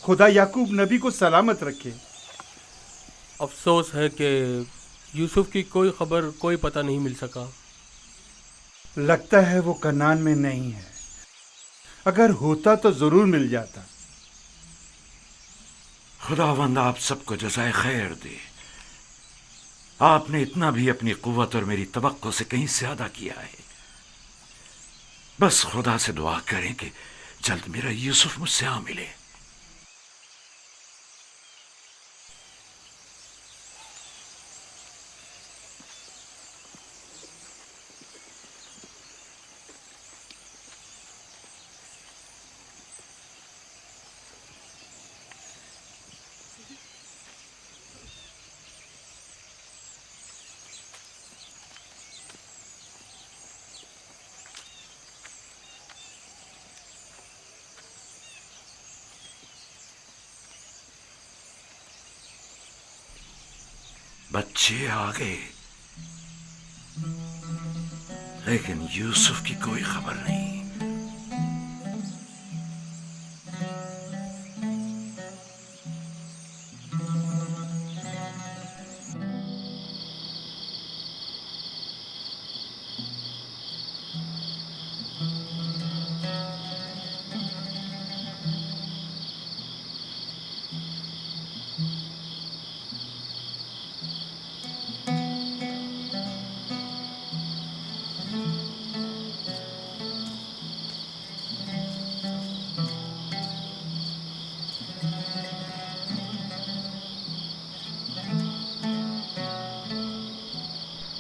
खुदा याकूब नबी को सलामत रखे। अफसोस है कि यूसुफ की कोई खबर, कोई पता नहीं मिल सका। लगता है वो कनान में नहीं है। अगर होता तो जरूर मिल जाता। खुदावंद आप सबको जज़ाए खैर दे। आपने इतना भी अपनी कुव्वत और मेरी तवक्को से कहीं ज्यादा किया है। बस खुदा से दुआ करें कि जल्द मेरा यूसुफ मुझसे आ मिले। बच्चे आ गए, लेकिन यूसुफ की कोई खबर नहीं।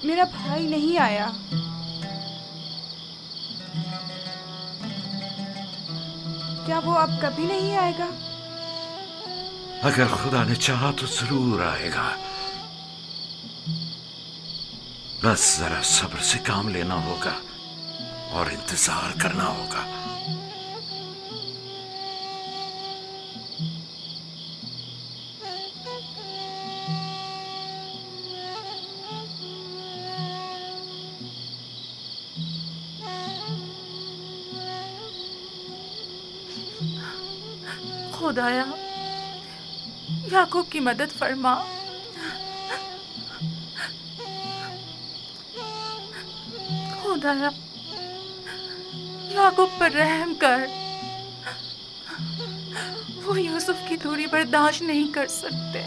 मेरा भाई नहीं आया। क्या वो अब कभी नहीं आएगा? अगर खुदा ने चाहा तो जरूर आएगा। बस जरा सब्र से काम लेना होगा और इंतजार करना होगा। खुदाया, याकूब की मदद फरमा। खुदाया, याकूब पर रहम कर। वो यूसुफ की दूरी बर्दाश्त नहीं कर सकते।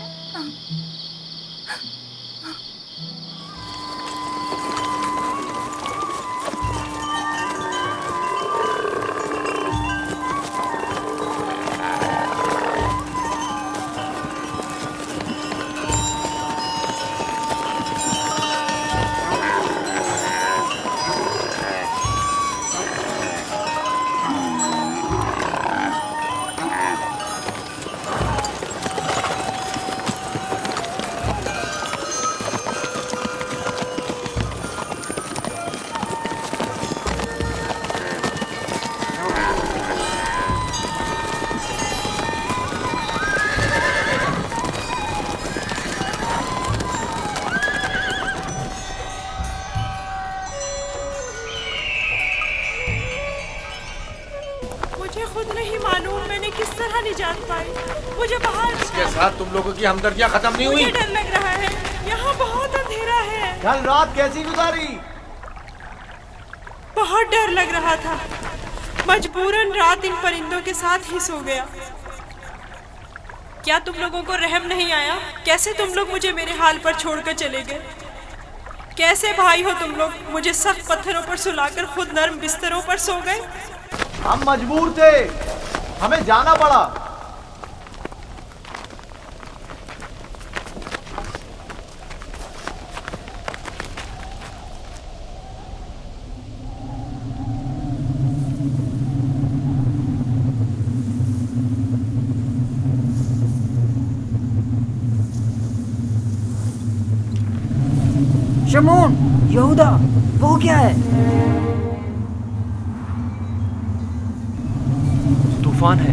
मुझे खुद नहीं मालूम मैंने किस तरह निजात पाई। मुझे बाहर इसके साथ तुम लोगों की हमदर्दियां खत्म नहीं हुई। मुझे डर लग रहा है, यहाँ बहुत अंधेरा है। कल रात कैसी गुजारी? बहुत डर लग रहा था। मजबूरन रात इन परिंदों के साथ ही सो गया। क्या तुम लोगों को रहम नहीं आया? कैसे तुम लोग मुझे मेरे हाल पर छोड़कर चले गए? कैसे भाई हो तुम लोग? मुझे सख्त पत्थरों पर सुलाकर खुद नर्म बिस्तरों पर सो गए। हम मजबूर थे, हमें जाना पड़ा। शमून, यहूदा, वो क्या है? तूफान है,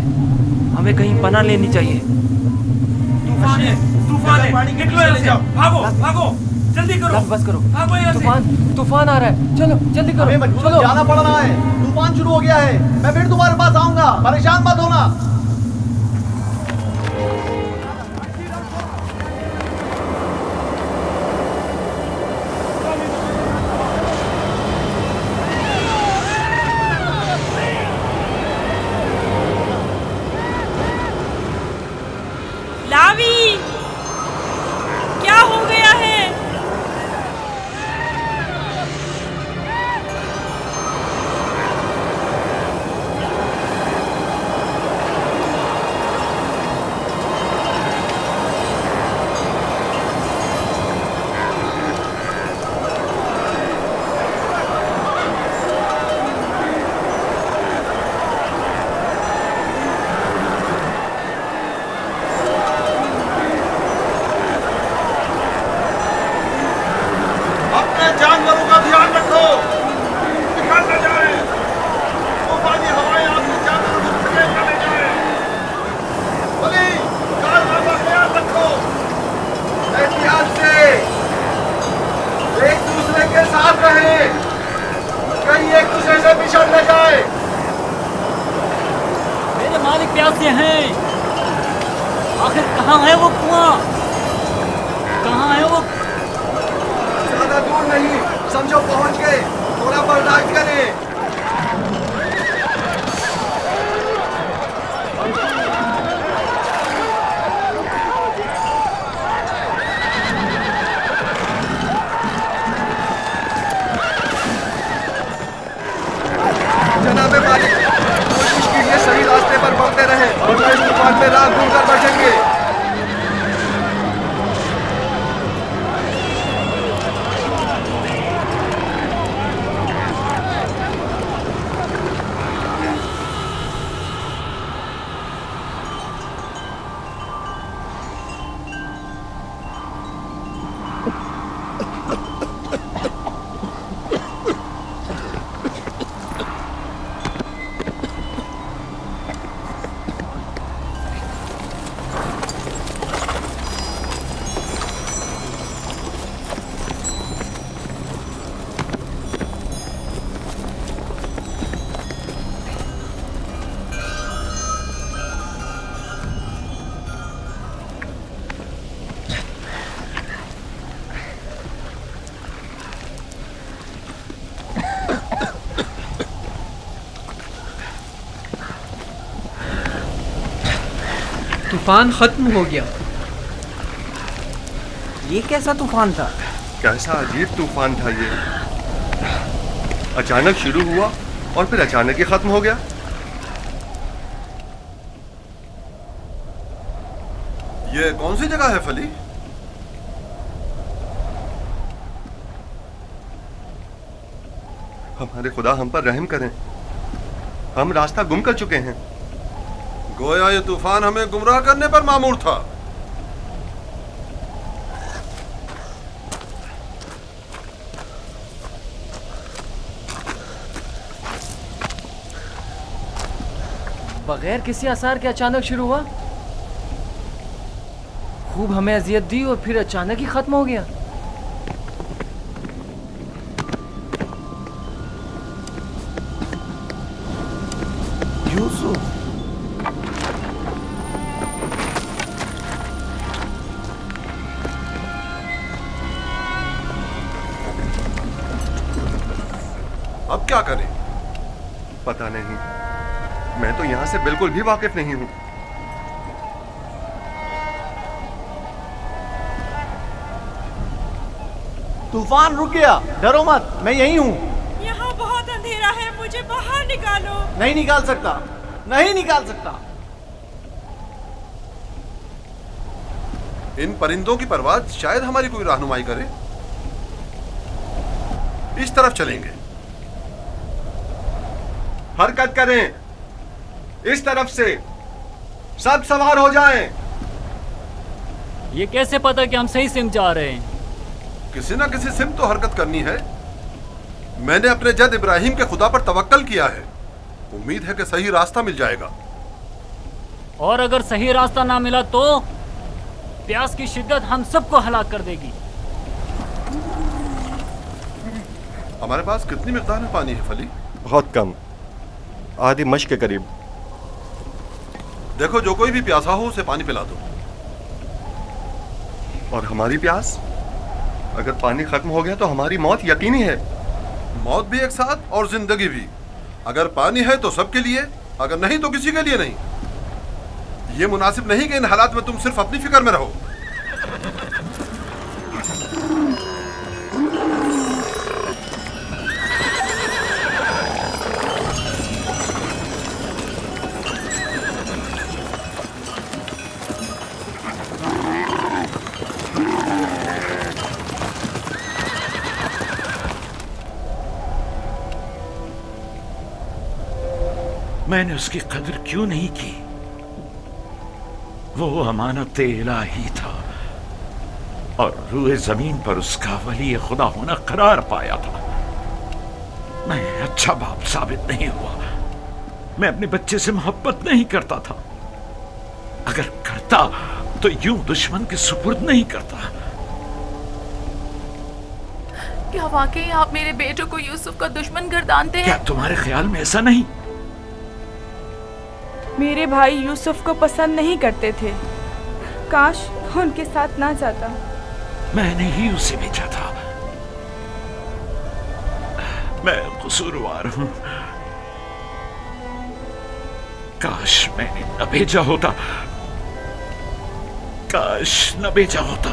हमें कहीं पनाह लेनी चाहिए। तूफान है, तूफान है, निकलो यहाँ से, भागो, भागो, जल्दी करो। बस करो, भागो यहाँ से। तूफान आ रहा है, चलो जल्दी करो। हमें मजबूरन जाना पड़ रहा है, तूफान शुरू हो गया है। मैं फिर तुम्हारे पास आऊंगा, परेशान मत होना। जानवरों का ध्यान रखो, निकल न जाए। तूफानी हवाएं आपकी जानवरों को समेट न ले जाए। बोली, कारवां का ख्याल रखो, एहतियात से, एक दूसरे के साथ रहें, कहीं एक दूसरे से बिछड़ न जाए। मेरे मालिक प्यासे हैं। आखिर कहाँ है वो कुआं? कहाँ है वो? ज्यादा दूर नहीं, समझो पहुंच गए, थोड़ा बर्दाश्त करें। जनाबे मालिक, कोशिश कीजिए सही रास्ते पर बढ़ते रहें, वरना इस तूफान में राह भूल कर बैठेंगे। तूफान खत्म हो गया। ये कैसा तूफान था? कैसा अजीब तूफान था ये। अचानक शुरू हुआ और फिर अचानक ही खत्म हो गया। ये कौन सी जगह है फली? हमारे खुदा हम पर रहम करें, हम रास्ता गुम कर चुके हैं। गोया ये तूफान हमें गुमराह करने पर मामूर था। बगैर किसी आसार के अचानक शुरू हुआ, खूब हमें अजियत दी और फिर अचानक ही खत्म हो गया। यूसुफ, अब क्या करें? पता नहीं, मैं तो यहां से बिल्कुल भी वाकिफ नहीं हूं। तूफान रुक गया, डरो मत, मैं यही हूं। यहाँ बहुत अंधेरा है, मुझे बाहर निकालो। नहीं निकाल सकता, नहीं निकाल सकता। इन परिंदों की परवाज़ शायद हमारी कोई रहनुमाई करे। इस तरफ चलेंगे। हरकत करें, इस तरफ से। सब सवार हो जाएं। ये कैसे पता कि हम सही सिम जा रहे हैं? किसी ना किसी सिम तो हरकत करनी है। मैंने अपने जद इब्राहिम के खुदा पर तवक्कल किया है। उम्मीद है कि सही रास्ता मिल जाएगा। और अगर सही रास्ता ना मिला तो प्यास की शिद्दत हम सबको हलाक कर देगी। हमारे पास कितनी मिकदार में पानी है फली? बहुत कम, आधी मश के करीब। देखो, जो कोई भी प्यासा हो उसे पानी पिला दो। और हमारी प्यास? अगर पानी खत्म हो गया तो हमारी मौत यकीनी है। मौत भी एक साथ और जिंदगी भी। अगर पानी है तो सबके लिए, अगर नहीं तो किसी के लिए नहीं। ये मुनासिब नहीं कि इन हालात में तुम सिर्फ अपनी फिक्र में रहो। मैंने उसकी कदर क्यों नहीं की? वो अमानत इलाही था। और रूए जमीन पर उसका वली खुदा होना करार पाया था। मैं अच्छा बाप साबित नहीं हुआ। मैं अपने बच्चे से मोहब्बत नहीं करता था। अगर करता तो यूं दुश्मन के सुपुर्द नहीं करता। क्या वाकई आप मेरे बेटे को यूसुफ का दुश्मन गर्दानते हैं? क्या तुम्हारे ख्याल में ऐसा नहीं? मेरे भाई यूसुफ को पसंद नहीं करते थे। काश वो उनके साथ ना जाता। मैंने ही उसे भेजा था। मैं कसूरवार हूं। काश मैंने न भेजा होता। काश न भेजा होता।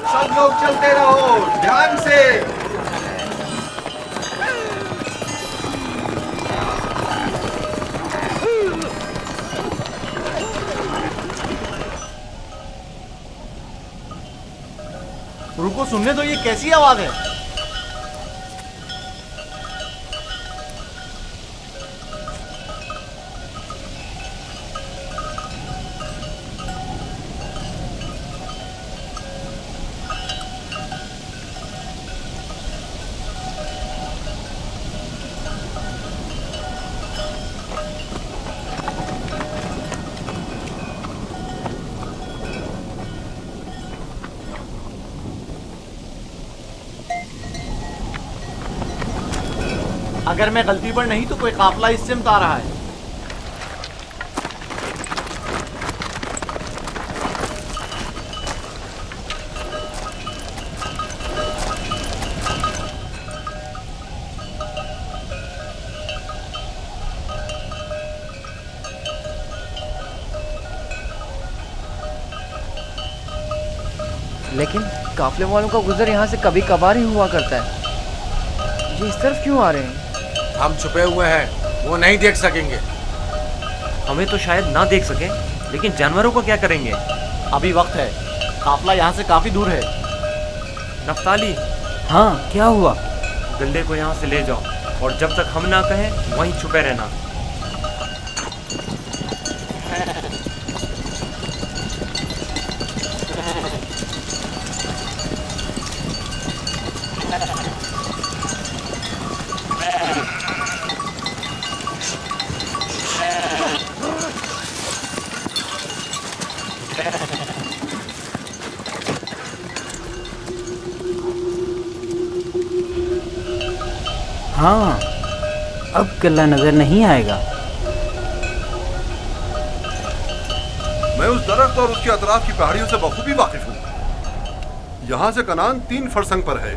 सब लोग चलते रहो ध्यान से। रुको, सुनने दो, ये कैसी आवाज है? अगर मैं गलती पर नहीं तो कोई काफिला इस सिमत आ रहा है। लेकिन काफिले वालों का गुजर यहाँ से कभी कभार ही हुआ करता है। ये इस तरफ क्यों आ रहे हैं? हम छुपे हुए हैं, वो नहीं देख सकेंगे। हमें तो शायद ना देख सके, लेकिन जानवरों को क्या करेंगे? अभी वक्त है, काफिला यहाँ से काफी दूर है। नफ्ताली। हाँ, क्या हुआ? गल्ले को यहाँ से ले जाओ और जब तक हम ना कहें वहीं छुपे रहना। हाँ, अब गल्ला नजर नहीं आएगा। मैं उस दरख्त और उसके अतराफ की पहाड़ियों से बखूबी वाकिफ हूँ। यहाँ से कनान 3 फरसंग पर है।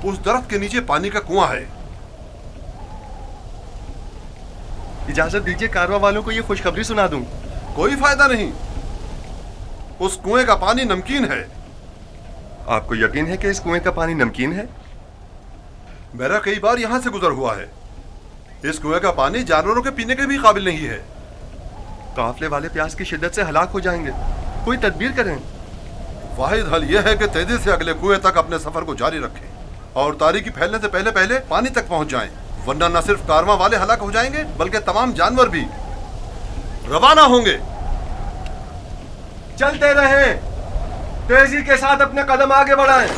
उस दरख्त के नीचे पानी का कुआं है। इजाजत दीजिए कारवां वालों को ये खुशखबरी सुना दूं। कोई फायदा नहीं। उस कुएं का पानी नमकीन है। आपको यकीन है कि इस कुएं का पानी नमकीन है? मेरा कई बार यहाँ से गुजर हुआ है। इस कुएं का पानी जानवरों के पीने के भी काबिल नहीं है। काफिले वाले प्यास की शिद्दत से हलाक हो जाएंगे। कोई तदबीर करें। वाहिद हल यह है कि तेजी से अगले कुएं तक अपने सफर को जारी रखें और तारीकी फैलने से पहले पहले पानी तक पहुंच जाएं, वरना न सिर्फ कारवां वाले हलाक हो जाएंगे बल्कि तमाम जानवर भी रवाना होंगे। चलते रहें, तेजी के साथ अपने कदम आगे बढ़ाएं।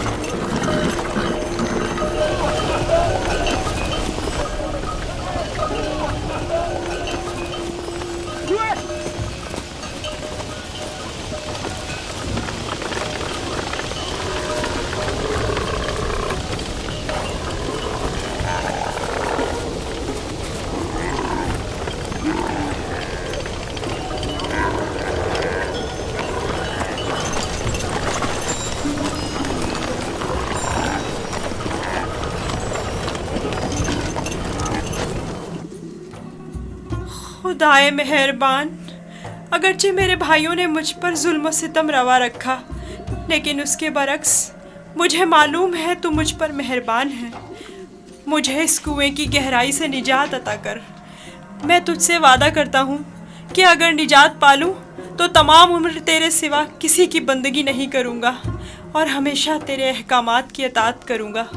खुदाए मेहरबान, अगरचे मेरे भाइयों ने मुझ पर जुल्म सितम रवा रखा, लेकिन उसके बरक्स मुझे मालूम है तू मुझ पर मेहरबान है। मुझे इस कुएं की गहराई से निजात अता कर। मैं तुझसे वादा करता हूँ कि अगर निजात पालूँ तो तमाम उम्र तेरे सिवा किसी की बंदगी नहीं करूँगा और हमेशा तेरे अहकामात की अतात करूँगा।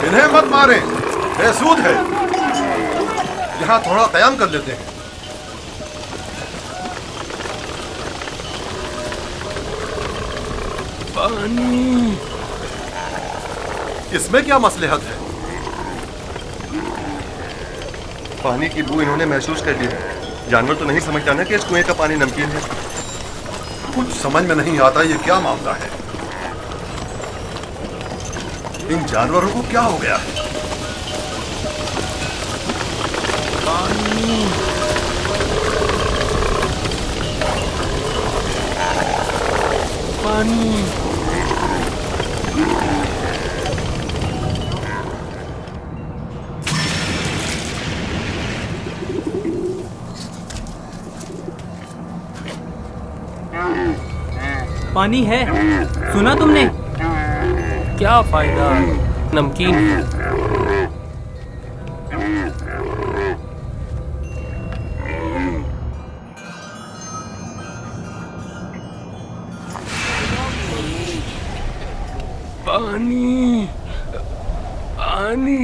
इन्हें मत मारे, बेसूद है। यहाँ थोड़ा कयाम कर लेते हैं। पानी। इसमें क्या मसलहत है? पानी की बू इन्होंने महसूस कर ली है। जानवर तो नहीं समझता ना कि इस कुएं का पानी नमकीन है। कुछ समझ में नहीं आता ये क्या मामला है। इन जानवरों को क्या हो गया है? पानी। पानी। पानी है, सुना तुमने? क्या फायदा, नमकीन है। पानी, पानी,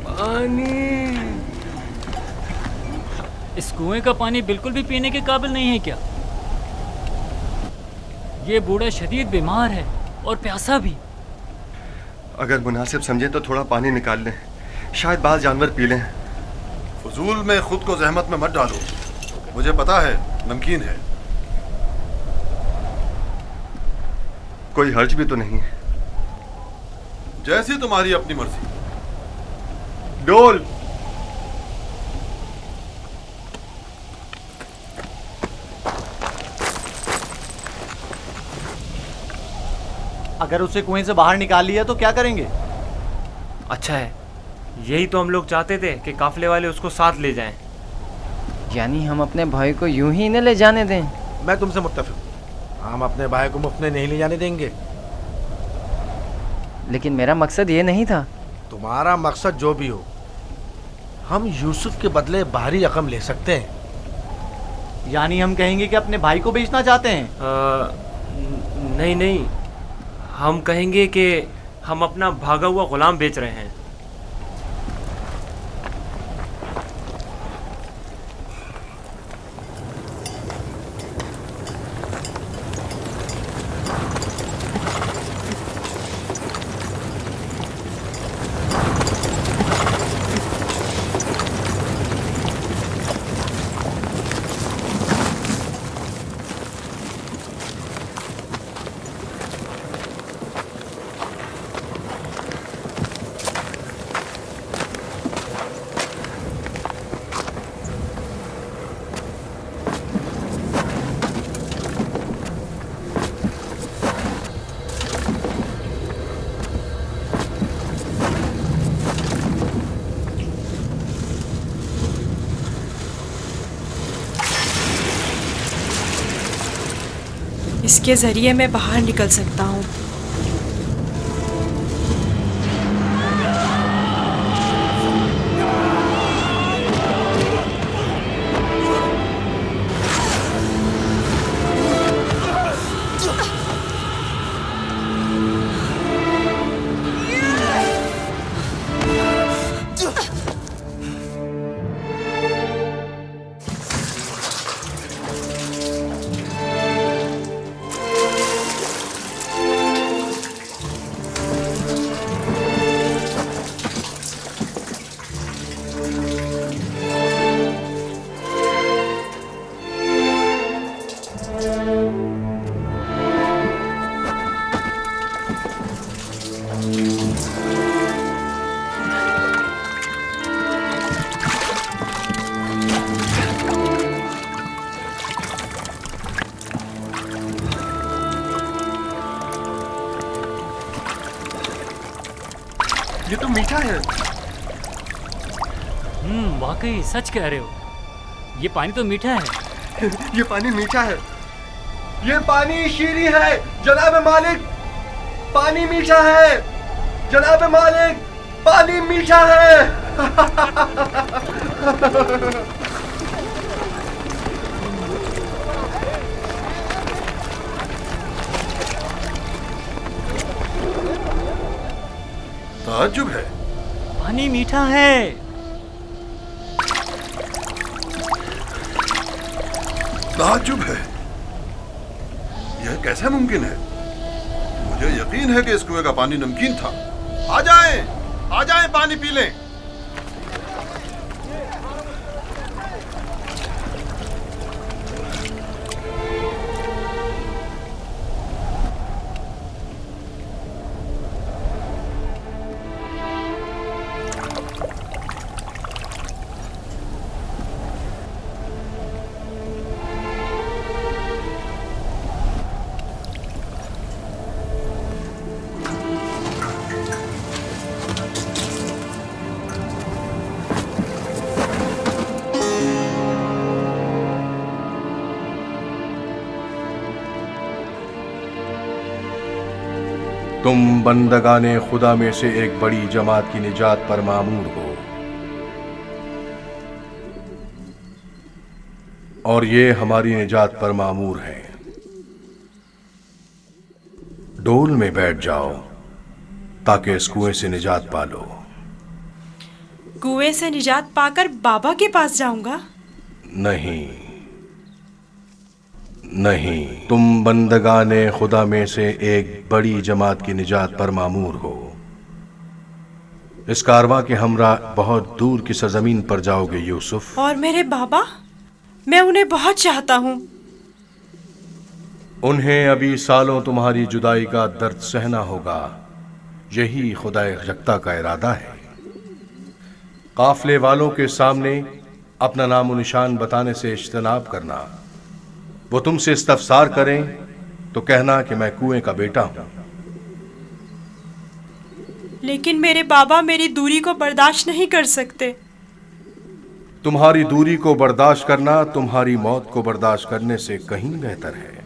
पानी। इस कुएं का पानी बिल्कुल भी पीने के काबिल नहीं है क्या? ये बूढ़ा शदीद बीमार है और प्यासा भी। अगर मुनासिब समझे तो थोड़ा पानी निकाल लें, शायद बाल जानवर पी लें। फजूल में खुद को जहमत में मत डालो, मुझे पता है नमकीन है। कोई हर्ज भी तो नहीं है। जैसी तुम्हारी अपनी मर्जी। डोल। अगर उसे कुएं से बाहर निकाल लिया तो क्या करेंगे? अच्छा है, यही तो हम लोग चाहते थे कि काफले वाले उसको साथ ले जाएं। यानी हम अपने भाई को यूं ही न ले जाने दें? मैं तुमसे मुत्तफिक हूं। हम अपने भाई को मुफ्त में नहीं ले जाने देंगे। लेकिन मेरा मकसद ये नहीं था। तुम्हारा मकसद जो भी हो, हम यूसुफ के बदले भारी रकम ले सकते हैं। यानी हम कहेंगे कि अपने भाई को बेचना चाहते हैं? नहीं नहीं, हम कहेंगे कि हम अपना भागा हुआ गुलाम बेच रहे हैं। इसके ज़रिए मैं बाहर निकल सकता हूँ। मीठा है। वाकई सच कह रहे हो। ये पानी तो मीठा है। ये पानी मीठा है। ये पानी शीरी है जनाब मालिक। पानी मीठा है जनाब मालिक। पानी मीठा है। ताज्जुब है। पानी मीठा है। ताज्जुब है। यह कैसे मुमकिन है? मुझे यकीन है कि इस कुएं का पानी नमकीन था। आ जाएं पानी पी लें। तुम बंदगाने खुदा में से एक बड़ी जमात की निजात पर मामूर हो, और ये हमारी निजात पर मामूर है। डोल में बैठ जाओ ताकि इस कुएं से निजात पालो। कुएं से निजात पाकर बाबा के पास जाऊंगा? नहीं, तुम बंदगाने खुदा में से एक बड़ी जमात की निजात पर मामूर हो। इस कारवां के हमरा बहुत दूर की सरजमीन पर जाओगे यूसुफ। और मेरे बाबा? मैं उन्हें बहुत चाहता हूँ। उन्हें अभी सालों तुम्हारी जुदाई का दर्द सहना होगा। यही खुदा यकता का इरादा है। काफले वालों के सामने अपना नामो निशान बताने से इज्तनाब करना। वो तुमसे इस्तफसार करें तो कहना कि मैं कुएं का बेटा हूं। लेकिन मेरे बाबा मेरी दूरी को बर्दाश्त नहीं कर सकते। तुम्हारी दूरी को बर्दाश्त करना तुम्हारी मौत को बर्दाश्त करने से कहीं बेहतर है।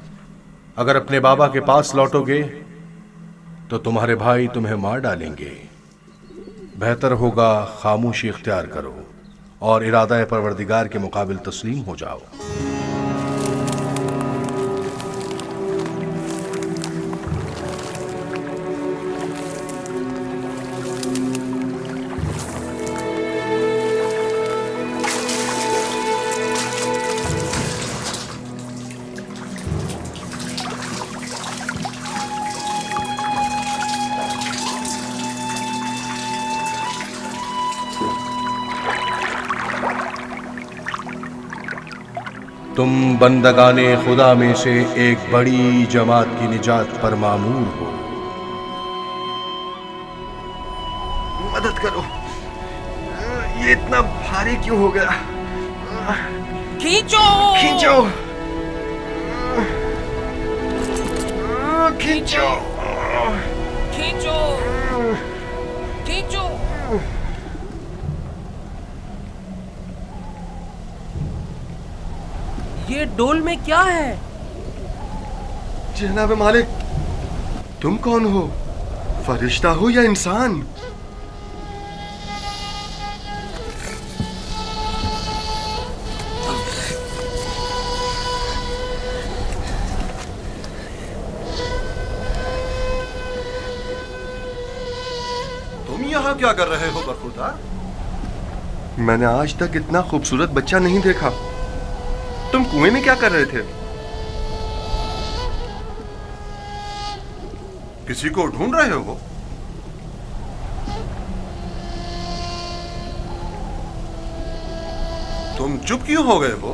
अगर अपने बाबा के पास लौटोगे तो तुम्हारे भाई तुम्हें मार डालेंगे। बेहतर होगा खामोशी इख्तियार करो और इरादा परवरदिगार के मुकाबिल तस्लीम हो जाओ। तुम बंदगाने खुदा में से एक बड़ी जमात की निजात पर मामूर हो। मदद करो, ये इतना भारी क्यों हो गया? खींचो खींचो खींचो खींचो खींचो। ये डोल में क्या है? जनाब मालिक, तुम कौन हो? फरिश्ता हो या इंसान? तुम यहाँ क्या कर रहे हो बखुदा? मैंने आज तक इतना खूबसूरत बच्चा नहीं देखा। तुम कुएं में क्या कर रहे थे? किसी को ढूंढ रहे हो? तुम चुप क्यों हो गए हो?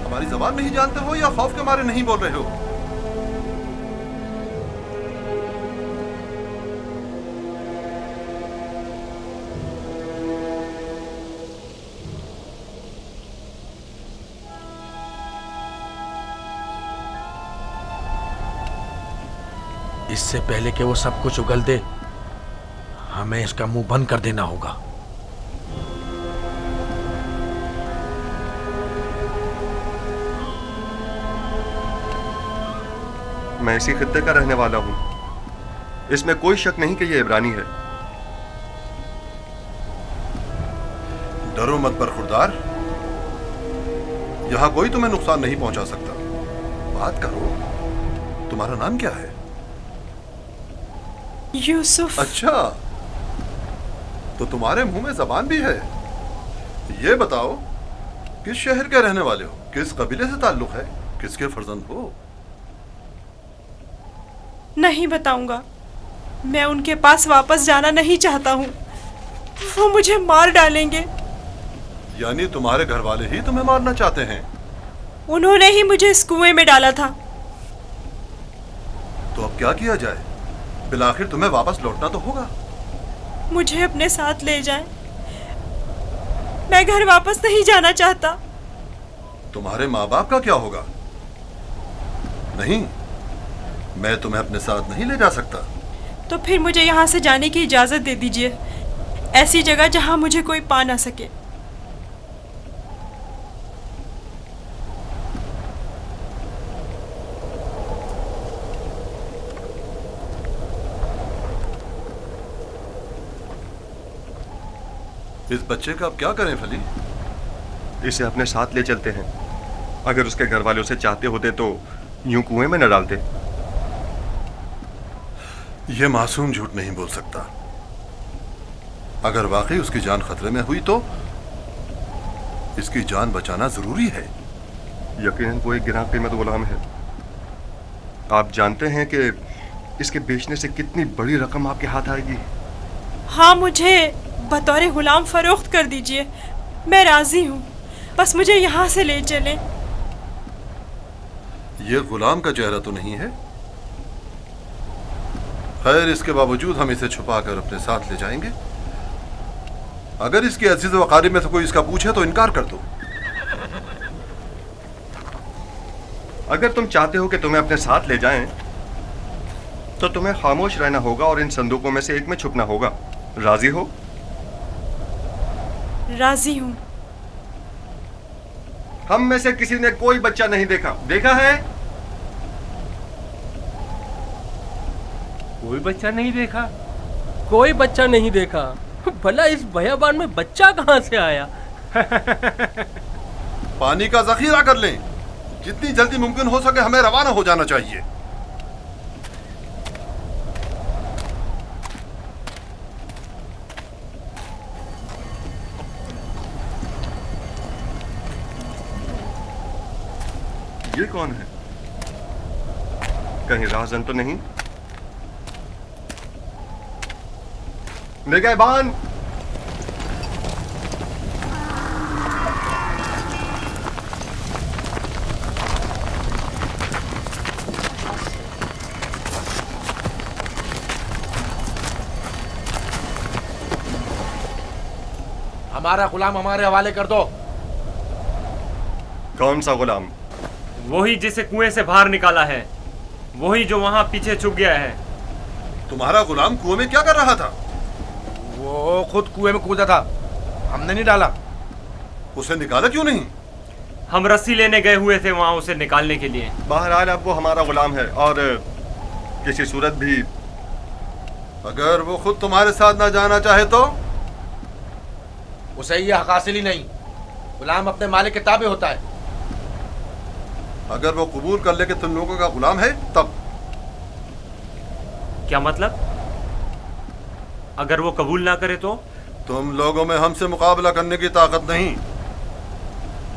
हमारी जबान नहीं जानते हो या खौफ के मारे नहीं बोल रहे हो? इससे पहले कि वो सब कुछ उगल दे, हमें इसका मुंह बंद कर देना होगा। मैं इसी खित्ते का रहने वाला हूं, इसमें कोई शक नहीं कि ये इब्रानी है। डरो मत बरखुरदार, यहां कोई तुम्हें नुकसान नहीं पहुंचा सकता। बात करो, तुम्हारा नाम क्या है? यूसुफ। अच्छा, तो तुम्हारे मुंह में जबान भी है। ये बताओ, किस शहर के रहने वाले हो, किस कबीले से ताल्लुक है, किसके फर्जंद हो? नहीं बताऊंगा। मैं उनके पास वापस जाना नहीं चाहता हूँ, वो मुझे मार डालेंगे। यानी तुम्हारे घर वाले ही तुम्हें मारना चाहते हैं? उन्होंने ही मुझे इस कुएं में डाला था। तो अब क्या किया जाए? बिलाखिर तुम्हें वापस लौटना तो होगा। मुझे अपने साथ ले जाएं। मैं घर वापस नहीं जाना चाहता। तुम्हारे माँ बाप का क्या होगा? नहीं, मैं तुम्हें अपने साथ नहीं ले जा सकता। तो फिर मुझे यहाँ से जाने की इजाजत दे दीजिए, ऐसी जगह जहाँ मुझे कोई पा ना सके। इस बच्चे का अब क्या करें फली? इसे अपने साथ ले चलते हैं। अगर उसके घर वाले उसे चाहते होते तो यूं कुएं में न डालते। यह मासूम झूठ नहीं बोल सकता। अगर वाकई उसकी जान खतरे में हुई तो इसकी जान बचाना जरूरी है। यकीनन वो एक गिरा कीमत गुलाम है। आप जानते हैं कि इसके बेचने से कितनी बड़ी रकम आपके हाथ आएगी। हाँ, मुझे बतौर गुलाम फरोख्त कर दीजिए, मैं राजी हूँ। बस मुझे यहाँ से ले चलें। यह गुलाम का चेहरा तो नहीं है। खैर, इसके बावजूद हम इसे छुपाकर अपने साथ ले जाएंगे। अगर इसके अजीज व अकारिब में से कोई इसका पूछे तो इनकार कर दो। अगर तुम चाहते हो कि तुम्हें अपने साथ ले जाएं, तो तुम्हें खामोश रहना होगा और इन संदूकों में से एक में छुपना होगा। राजी हो? राजी हूँ। हम में से किसी ने कोई बच्चा नहीं देखा। देखा है? कोई बच्चा नहीं देखा? कोई बच्चा नहीं देखा? भला इस बयाबान में बच्चा कहां से आया? पानी का जखीरा कर लें। जितनी जल्दी मुमकिन हो सके हमें रवाना हो जाना चाहिए। ये कौन है? कहीं राहजन तो नहीं? निगहबान! हमारा गुलाम हमारे हवाले कर दो। कौन सा गुलाम? वही जिसे कुएं से बाहर निकाला है, वही जो वहां पीछे छुप गया है। तुम्हारा गुलाम कुएं में क्या कर रहा था? वो खुद कुएं में कूदा था, हमने नहीं डाला। उसे निकाला क्यों नहीं? हम रस्सी लेने गए हुए थे वहां उसे निकालने के लिए। बहरहाल अब वो हमारा गुलाम है और किसी सूरत भी। अगर वो खुद तुम्हारे साथ ना जाना चाहे तो? उसे ये हक हासिल ही नहीं। गुलाम अपने मालिक के ताबे होता है। अगर वो कबूल कर ले कि तुम लोगों का गुलाम है तब? क्या मतलब? अगर वो कबूल ना करे तो? तुम लोगों में हमसे मुकाबला करने की ताकत नहीं।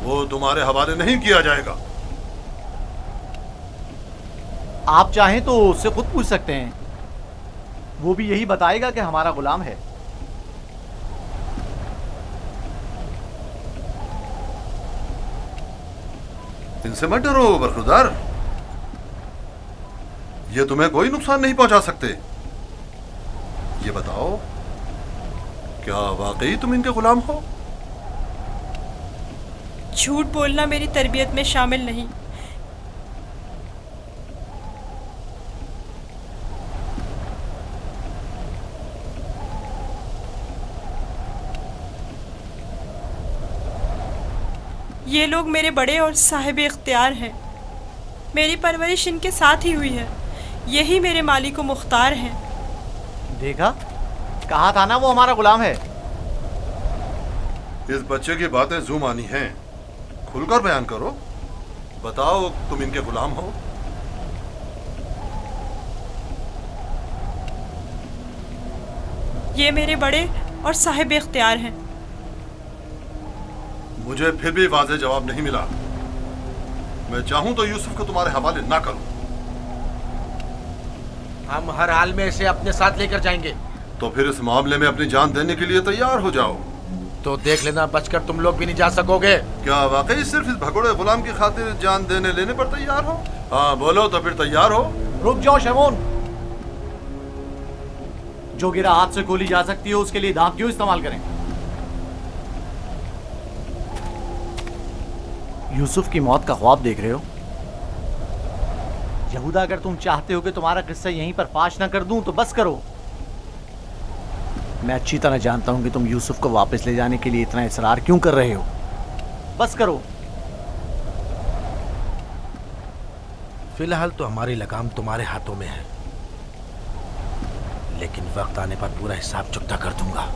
वो तुम्हारे हवाले नहीं किया जाएगा। आप चाहें तो उससे खुद पूछ सकते हैं, वो भी यही बताएगा कि हमारा गुलाम है। इनसे मत डरो बरखुरदार, ये तुम्हें कोई नुकसान नहीं पहुंचा सकते। ये बताओ, क्या वाकई तुम इनके गुलाम हो? झूठ बोलना मेरी तरबियत में शामिल नहीं। ये लोग मेरे बड़े और साहिब इख्तियार हैं। मेरी परवरिश इनके साथ ही हुई है। यही मेरे मालिक व मुख्तार हैं। देखा, कहा था ना वो हमारा गुलाम है। इस बच्चे की बातें जुमानी हैं। खुलकर बयान करो, बताओ तुम इनके गुलाम हो। ये मेरे बड़े और साहिब इख्तियार हैं। मुझे फिर भी वाज़ेह जवाब नहीं मिला। मैं चाहूं तो यूसुफ को तुम्हारे हवाले ना करूं। हम हर हाल में इसे अपने साथ लेकर जाएंगे। तो फिर इस मामले में अपनी जान देने के लिए तैयार हो जाओ। तो देख लेना, बचकर तुम लोग भी नहीं जा सकोगे। क्या वाकई सिर्फ इस भगोड़े गुलाम की खातिर जान देने लेने पर तैयार हो? हाँ बोलो तो फिर तैयार हो। रुक जाओ शमून, जो गिरा हाथ से खोली जा सकती है उसके लिए दांत क्यों इस्तेमाल करें? यूसुफ की मौत का ख्वाब देख रहे हो? यहूदा, अगर तुम चाहते हो कि तुम्हारा किस्सा यहीं पर फाश ना कर दूं तो बस करो। मैं अच्छी तरह जानता हूं कि तुम यूसुफ को वापस ले जाने के लिए इतना इसरार क्यों कर रहे हो। बस करो। फिलहाल तो हमारी लगाम तुम्हारे हाथों में है, लेकिन वक्त आने पर पूरा हिसाब चुकता कर दूंगा।